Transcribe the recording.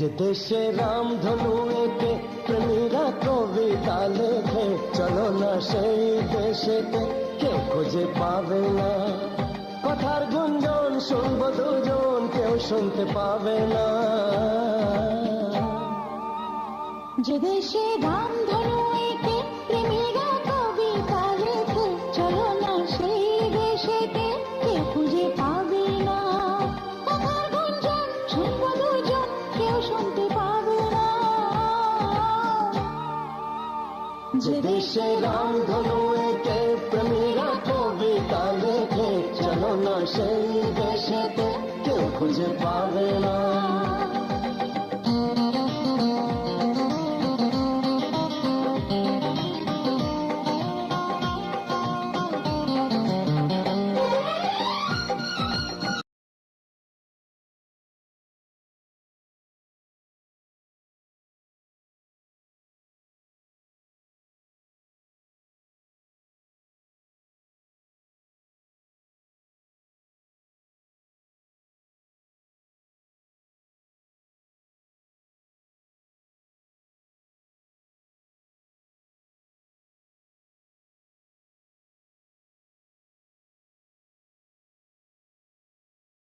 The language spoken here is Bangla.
যে দেশে রামধনু এঁকে প্রেমীরা কবিতা লেখে, চলো না সেই দেশেতে, কেউ খুঁজে পাবে না। কথার গুঞ্জন শুনবো দুজন, কেউ শুনতে পাবে না। যে দেশে রামধনু এঁকে প্রেমীরা কবিতা লেখে, চলো না সেই দেশেতে, কেউ খুঁজে পাবে না। কথার গুঞ্জন শুনবো দুজন, কেউ শুনতে পাবে না। যে দেশে রামধনু এঁকে প্রেমীরা কবিতা লেখে, চলো না সেই দেশেতে, কেউ খুঁজে পাবে না।